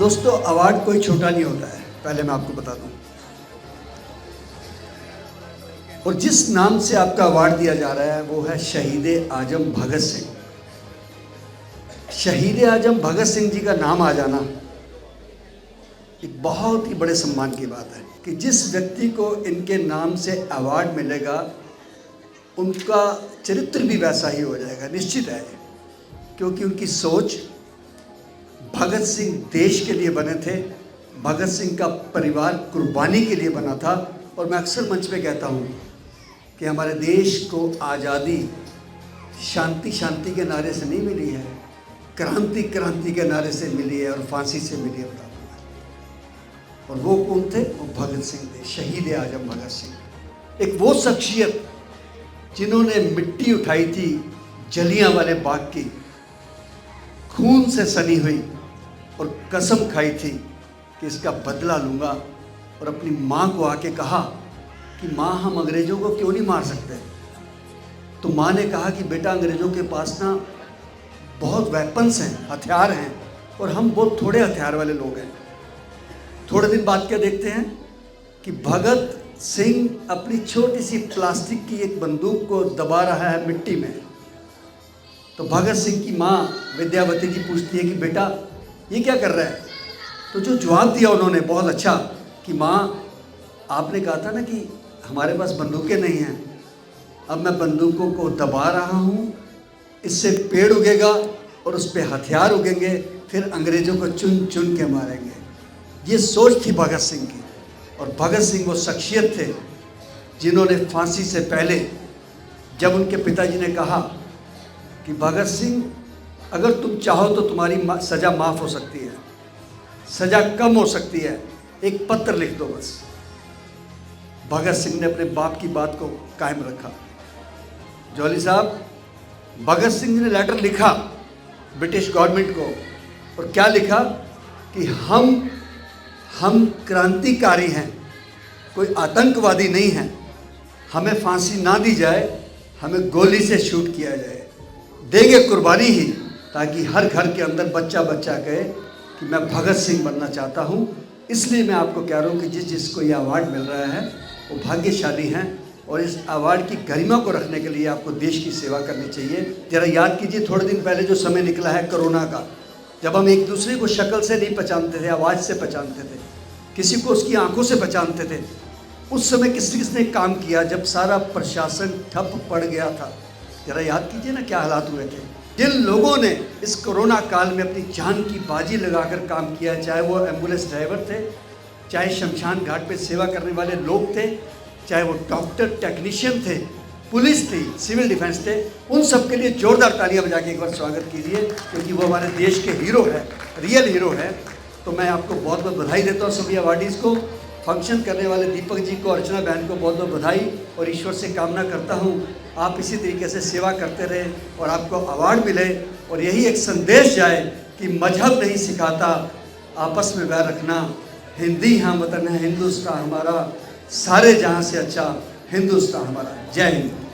दोस्तों, अवार्ड कोई छोटा नहीं होता है, पहले मैं आपको बता दूं। और जिस नाम से आपका अवार्ड दिया जा रहा है वो है शहीद आजम भगत सिंह। शहीद आजम भगत सिंह जी का नाम आ जाना एक बहुत ही बड़े सम्मान की बात है कि जिस व्यक्ति को इनके नाम से अवार्ड मिलेगा उनका चरित्र भी वैसा ही हो जाएगा, निश्चित है। क्योंकि उनकी सोच, भगत सिंह देश के लिए बने थे, भगत सिंह का परिवार कुर्बानी के लिए बना था। और मैं अक्सर मंच पे कहता हूँ कि हमारे देश को आज़ादी शांति शांति के नारे से नहीं मिली है, क्रांति क्रांति के नारे से मिली है और फांसी से मिली है। और वो कौन थे? वो भगत सिंह थे, शहीद आजम भगत सिंह। एक वो शख्सियत जिन्होंने मिट्टी उठाई थी जलियांवाले बाग की, खून से सनी हुई और कसम खाई थी कि इसका बदला लूँगा। और अपनी माँ को आके कहा कि माँ, हम अंग्रेज़ों को क्यों नहीं मार सकते? तो माँ ने कहा कि बेटा, अंग्रेज़ों के पास ना बहुत वेपन्स हैं, हथियार हैं, और हम बहुत थोड़े हथियार वाले लोग हैं। थोड़े दिन बाद क्या देखते हैं कि भगत सिंह अपनी छोटी सी प्लास्टिक की एक बंदूक को दबा रहा है मिट्टी में। तो भगत सिंह की माँ विद्यावती जी पूछती है कि बेटा, ये क्या कर रहा है? तो जो जवाब दिया उन्होंने बहुत अच्छा कि माँ, आपने कहा था ना कि हमारे पास बंदूकें नहीं हैं, अब मैं बंदूकों को दबा रहा हूँ, इससे पेड़ उगेगा और उस पर हथियार उगेंगे, फिर अंग्रेज़ों को चुन चुन के मारेंगे। ये सोच थी भगत सिंह की। और भगत सिंह वो शख्सियत थे जिन्होंने फांसी से पहले, जब उनके पिताजी ने कहा कि भगत सिंह, अगर तुम चाहो तो तुम्हारी सज़ा माफ़ हो सकती है, सज़ा कम हो सकती है, एक पत्र लिख दो बस। भगत सिंह ने अपने बाप की बात को कायम रखा। जौहली साहब, भगत सिंह ने लेटर लिखा ब्रिटिश गवर्नमेंट को, और क्या लिखा कि हम क्रांतिकारी हैं, कोई आतंकवादी नहीं हैं, हमें फांसी ना दी जाए, हमें गोली से शूट किया जाए, देंगे कुर्बानी ही, ताकि हर घर के अंदर बच्चा बच्चा कहे कि मैं भगत सिंह बनना चाहता हूँ। इसलिए मैं आपको कह रहा हूँ कि जिसको ये अवार्ड मिल रहा है वो भाग्यशाली हैं, और इस अवार्ड की गरिमा को रखने के लिए आपको देश की सेवा करनी चाहिए। ज़रा याद कीजिए, थोड़े दिन पहले जो समय निकला है कोरोना का, जब हम एक दूसरे को शक्ल से नहीं पहचानते थे, आवाज़ से पहचानते थे, किसी को उसकी आंखों से पहचानते थे, उस समय किसने काम किया जब सारा प्रशासन ठप पड़ गया था? ज़रा याद कीजिए ना क्या हालात हुए थे। जिन लोगों ने इस कोरोना काल में अपनी जान की बाजी लगाकर काम किया, चाहे वो एम्बुलेंस ड्राइवर थे, चाहे शमशान घाट पे सेवा करने वाले लोग थे, चाहे वो डॉक्टर टेक्नीशियन थे, पुलिस थी, सिविल डिफेंस थे, उन सब के लिए जोरदार तालियां बजा के एक बार स्वागत कीजिए, क्योंकि वो हमारे देश के हीरो है, रियल हीरो है। तो मैं आपको बहुत बहुत बधाई देता हूँ, सभी अवार्डीज़ को, फंक्शन करने वाले दीपक जी को, अर्चना बहन को बहुत बहुत बधाई, और ईश्वर से कामना करता हूँ आप इसी तरीके से सेवा करते रहें और आपको अवार्ड मिले, और यही एक संदेश जाए कि मजहब नहीं सिखाता आपस में वैर रखना, हिंदी यहाँ वतन है, हिंदुस्तान हमारा, सारे जहाँ से अच्छा हिंदुस्तान हमारा। जय हिंद।